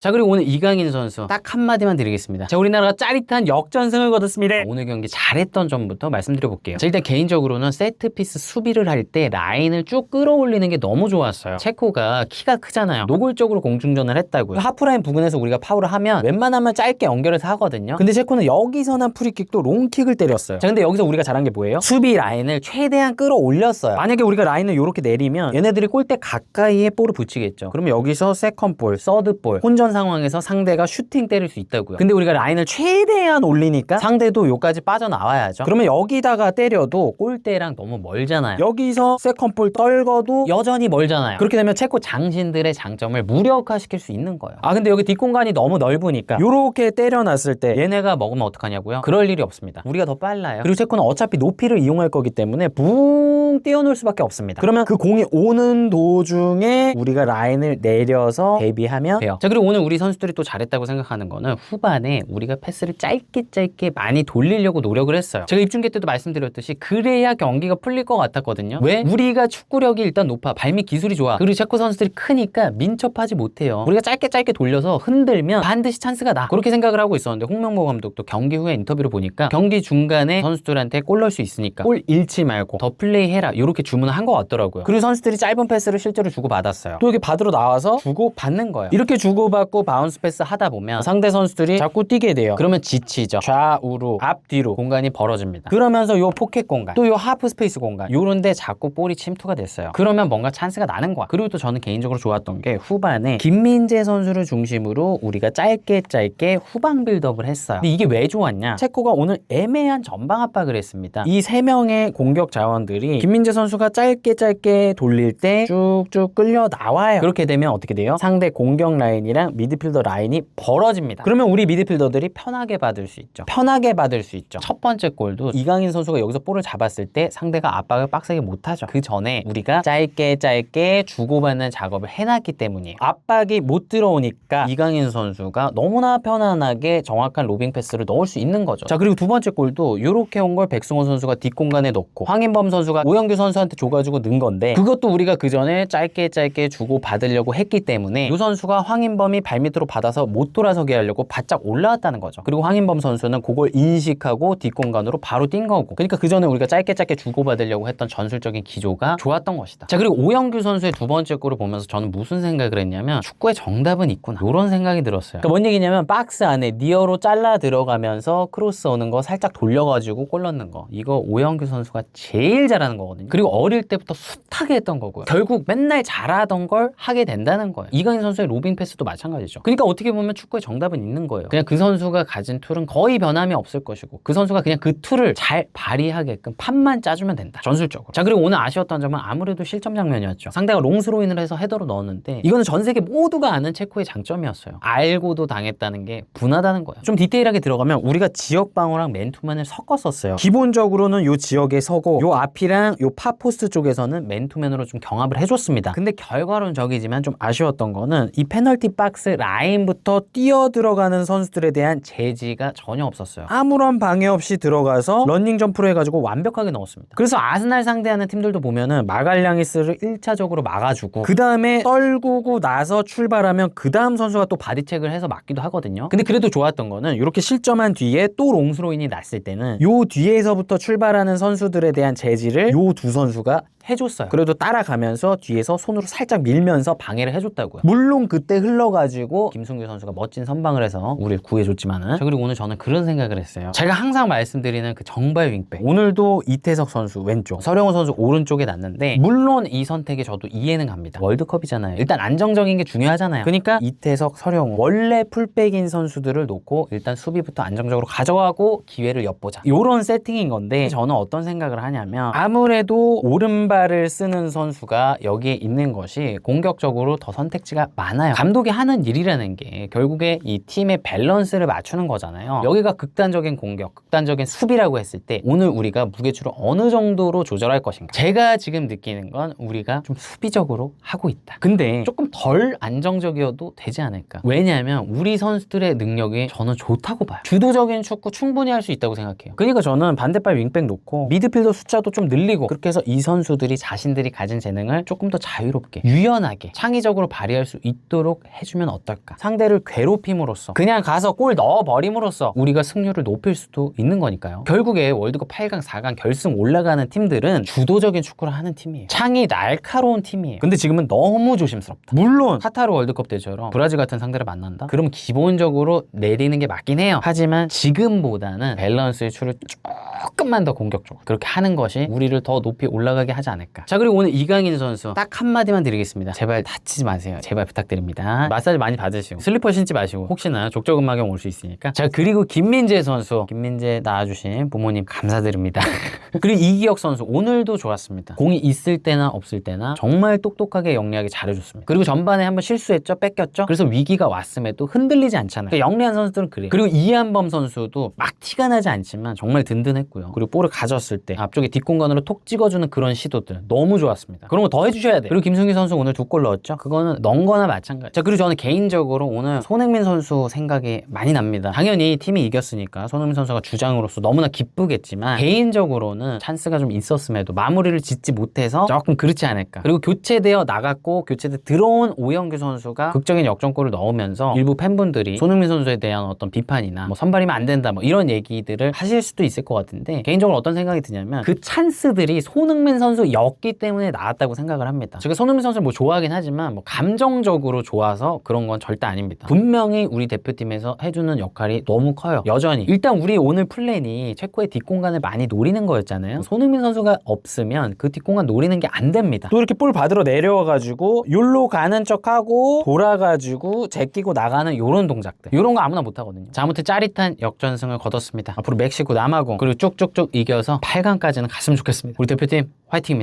자, 그리고 오늘 이강인 선수 딱 한마디만 드리겠습니다. 자, 우리나라가 짜릿한 역전승을 거뒀습니다. 오늘 경기 잘했던 점부터 말씀드려볼게요. 자, 일단 개인적으로는 세트피스 수비를 할 때 라인을 쭉 끌어올리는 게 너무 좋았어요. 체코가 키가 크잖아요. 노골적으로 공중전을 했다고요. 하프라인 부근에서 우리가 파울을 하면 웬만하면 짧게 연결해서 하거든요. 근데 체코는 여기서 난 프리킥도 롱킥을 때렸어요. 자, 근데 여기서 우리가 잘한 게 뭐예요? 수비 라인을 최대한 끌어올렸어요. 만약에 우리가 라인을 이렇게 내리면 얘네들이 골대 가까이에 볼을 붙이겠죠. 그러면 여기서 세컨볼, 서드볼, 혼전 상황에서 상대가 슈팅 때릴 수 있다고요. 근데 우리가 라인을 최대한 올리니까 상대도 요까지 빠져나와야죠. 그러면 여기다가 때려도 골대랑 너무 멀잖아요. 여기서 세컨볼 떨궈도 여전히 멀잖아요. 그렇게 되면 체코 장신들의 장점을 무력화시킬 수 있는 거예요. 아, 근데 여기 뒷공간이 너무 넓으니까 요렇게 때려놨을 때 얘네가 먹으면 어떡하냐고요? 그럴 일이 없습니다. 우리가 더 빨라요. 그리고 체코는 어차피 높이를 이용할 거기 때문에 붕 뛰어놀 수밖에 없습니다. 그러면 그 공이 오는 도중에 우리가 라인을 내려서 대비하면 돼요. 자, 그리고 오늘 우리 선수들이 또 잘했다고 생각하는 거는 후반에 우리가 패스를 짧게 많이 돌리려고 노력을 했어요. 제가 입중계 때도 말씀드렸듯이 그래야 경기가 풀릴 것 같았거든요. 왜? 우리가 축구력이 일단 높아. 발밑 기술이 좋아. 그리고 체코 선수들이 크니까 민첩하지 못해요. 우리가 짧게 돌려서 흔들면 반드시 찬스가 나. 그렇게 생각을 하고 있었는데 홍명보 감독도 경기 후에 인터뷰를 보니까 경기 중간에 선수들한테 골 넣을 수 있으니까 골 잃지 말고 더 플레이 해라. 이렇게 주문을 한 것 같더라고요. 그리고 선수들이 짧은 패스를 실제로 주고받았어요. 또 여기 받으러 나와서 주고받는 거예요. 이렇게 주고받고 바운스 패스 하다 보면 상대 선수들이 자꾸 뛰게 돼요. 그러면 지치죠. 좌우로 앞뒤로 공간이 벌어집니다. 그러면서 요 포켓 공간 또 요 하프 스페이스 공간 요런데 자꾸 볼이 침투가 됐어요. 그러면 뭔가 찬스가 나는 거야. 그리고 또 저는 개인적으로 좋았던 게 후반에 김민재 선수를 중심으로 우리가 짧게 후방 빌드업을 했어요. 근데 이게 왜 좋았냐? 체코가 오늘 애매한 전방 압박을 했습니다. 이 세 명의 공격 자원들이 김민재 선수가 짧게 돌릴 때 쭉쭉 끌려 나와요. 그렇게 되면 어떻게 돼요? 상대 공격 라인이랑 미드필더 라인이 벌어집니다. 그러면 우리 미드필더들이 편하게 받을 수 있죠. 첫 번째 골도 이강인 선수가 여기서 볼을 잡았을 때 상대가 압박을 빡세게 못하죠. 그 전에 우리가 짧게 주고받는 작업을 해놨기 때문이에요. 압박이 못 들어오니까 이강인 선수가 너무나 편안하게 정확한 로빙 패스를 넣을 수 있는 거죠. 자, 그리고 두 번째 골도 이렇게 온 걸 백승호 선수가 뒷공간에 넣고 황인범 선수가 오영규 선수한테 줘가지고 넣은 건데 그것도 우리가 그 전에 짧게 주고받으려고 했기 때문에 이 선수가 황인범이 발밑으로 받아서 못 돌아서게 하려고 바짝 올라왔다는 거죠. 그리고 황인범 선수는 그걸 인식하고 뒷공간으로 바로 뛴 거고, 그러니까 그 전에 우리가 짧게 주고받으려고 했던 전술적인 기조가 좋았던 것이다. 자, 그리고 오영규 선수의 두 번째 골을 보면서 저는 무슨 생각을 했냐면 축구의 정답은 있구나 이런 생각이 들었어요. 그러니까 뭔 얘기냐면 박스 안에 니어로 잘라 들어가면서 크로스 오는 거 살짝 돌려가지고 골 넣는 거, 이거 오영규 선수가 제일 잘하는 거거든요. 그리고 어릴 때부터 숱하게 했던 거고요. 결국 맨날 잘하던 걸 하게 된다는 거예요. 이강인 선수의 로빙 패스도 마찬가지죠. 그러니까 어떻게 보면 축구의 정답은 있는 거예요. 그냥 그 선수가 가진 툴은 거의 변함이 없을 것이고 그 선수가 그냥 그 툴을 잘 발휘하게끔 판만 짜주면 된다, 전술적으로. 자, 그리고 오늘 아쉬웠던 점은 아무래도 실점 장면이었죠. 상대가 롱스로인을 해서 헤더로 넣었는데 이거는 전 세계 모두가 아는 체코의 장점이었어요. 알고도 당했다는 게 분하다는 거예요. 좀 디테일하게 들어가면 우리가 지역 방어랑 맨투맨을 섞었었어요. 기본적으로는 요 지역에 서고 요 앞이랑 요 파포스트 쪽에서는 맨투맨으로 좀 경합을 해줬습니다. 근데 결과론 적이지만 좀 아쉬웠던 거는 이 페널티 박스 라인부터 뛰어 들어가는 선수들에 대한 제지가 전혀 없었어요. 아무런 방해 없이 들어가서 러닝 점프를 해가지고 완벽하게 넣었습니다. 그래서 아스날 상대하는 팀들도 보면은 마갈량이스를 1차적으로 막아주고 그 다음에 떨구고 나서 출발하면 그 다음 선수가 또 바디체크를 해서 막기도 하거든요. 근데 그래도 좋았던 거는 이렇게 실점한 뒤에 또 롱스로인이 났을 때는 요 뒤에서부터 출발하는 선수들에 대한 제지를 요 두 선수가 해줬어요. 그래도 따라가면서 뒤에서 손으로 살짝 밀면서 방해를 해줬다고요. 물론 그때 흘러가지고 김승규 선수가 멋진 선방을 해서 우리를 구해줬지만은. 자, 그리고 오늘 저는 그런 생각을 했어요. 제가 항상 말씀드리는 그 정발 윙백, 오늘도 이태석 선수 왼쪽, 서령호 선수 오른쪽에 놨는데 물론 이 선택에 저도 이해는 갑니다. 월드컵이잖아요. 일단 안정적인 게 중요하잖아요. 그러니까 이태석, 서령호 원래 풀백인 선수들을 놓고 일단 수비부터 안정적으로 가져가고 기회를 엿보자, 요런 세팅인 건데 저는 어떤 생각을 하냐면 아무래도 오른발을 쓰는 선수가 여기에 있는 것이 공격적으로 더 선택지가 많아요. 감독이 하는 일이라는 게 결국에 이 팀의 밸런스를 맞추는 거잖아요. 여기가 극단적인 공격, 극단적인 수비라고 했을 때 오늘 우리가 무게추를 어느 정도로 조절할 것인가. 제가 지금 느끼는 건 우리가 좀 수비적으로 하고 있다. 근데 조금 덜 안정적이어도 되지 않을까. 왜냐하면 우리 선수들의 능력이 저는 좋다고 봐요. 주도적인 축구 충분히 할 수 있다고 생각해요. 그러니까 저는 반대발 윙백 놓고 미드필더 숫자도 좀 늘리고 그렇게 해서 이 선수들 선수들이 자신들이 가진 재능을 조금 더 자유롭게 유연하게 창의적으로 발휘할 수 있도록 해주면 어떨까. 상대를 괴롭힘으로써 그냥 가서 골 넣어버림으로써 우리가 승률을 높일 수도 있는 거니까요. 결국에 월드컵 8강 4강 결승 올라가는 팀들은 주도적인 축구를 하는 팀이에요. 창이 날카로운 팀이에요. 근데 지금은 너무 조심스럽다. 물론 카타르 월드컵 때처럼 브라질 같은 상대를 만난다? 그러면 기본적으로 내리는 게 맞긴 해요. 하지만 지금보다는 밸런스의 추를 조금만 더 공격적으로 그렇게 하는 것이 우리를 더 높이 올라가게 하지 않을까. 자, 그리고 오늘 이강인 선수 딱 한마디만 드리겠습니다. 제발 다치지 마세요. 제발 부탁드립니다. 마사지 많이 받으시고 슬리퍼 신지 마시고 혹시나 족저근막염 올 수 있으니까. 자, 그리고 김민재 선수, 김민재 낳아주신 부모님 감사드립니다. 그리고 이기혁 선수 오늘도 좋았습니다. 공이 있을 때나 없을 때나 정말 똑똑하게 영리하게 잘해줬습니다. 그리고 전반에 한번 실수했죠, 뺏겼죠. 그래서 위기가 왔음에도 흔들리지 않잖아요. 그러니까 영리한 선수들은 그래요. 그리고 이한범 선수도 막 티가 나지 않지만 정말 든든했고요. 그리고 볼을 가졌을 때 앞쪽에 뒷공간으로 톡 찍어주는 그런 시도들 너무 좋았습니다. 그런 거 더 해주셔야 돼요. 그리고 김승규 선수 오늘 2골 넣었죠. 그거는 넣은 거나 마찬가지. 자, 그리고 저는 개인적으로 오늘 손흥민 선수 생각이 많이 납니다. 당연히 팀이 이겼으니까 손흥민 선수가 주장으로서 너무나 기쁘겠지만 개인적으로는 찬스가 좀 있었음에도 마무리를 짓지 못해서 조금 그렇지 않을까. 그리고 교체되어 나갔고 교체돼 들어온 오영규 선수가 극적인 역전골을 넣으면서 일부 팬분들이 손흥민 선수에 대한 어떤 비판이나 뭐 선발이면 안 된다 뭐 이런 얘기들을 하실 수도 있을 것 같은데 개인적으로 어떤 생각이 드냐면 그 찬스들이 손흥민 선수였기 때문에 나왔다고 생각을 합니다. 제가 손흥민 선수를 뭐 좋아하긴 하지만 뭐 감정적으로 좋아서 그런 건 절대 아닙니다. 분명히 우리 대표팀에서 해주는 역할이 너무 커요. 여전히 일단 우리 오늘 플랜이 체코의 뒷공간을 많이 노리는 거였잖아요. 손흥민 선수가 없으면 그 뒷공간 노리는 게 안 됩니다. 또 이렇게 볼 받으러 내려와가지고 욜로 가는 척하고 돌아가지고 제끼고 나가는 요런 동작들, 요런 거 아무나 못하거든요. 자, 아무튼 짜릿한 역전승을 거뒀습니다. 앞으로 멕시코 남아공 그리고 쭉쭉쭉 이겨서 8강까지는 갔으면 좋겠습니다. 우리 대표팀 화이팅입니다.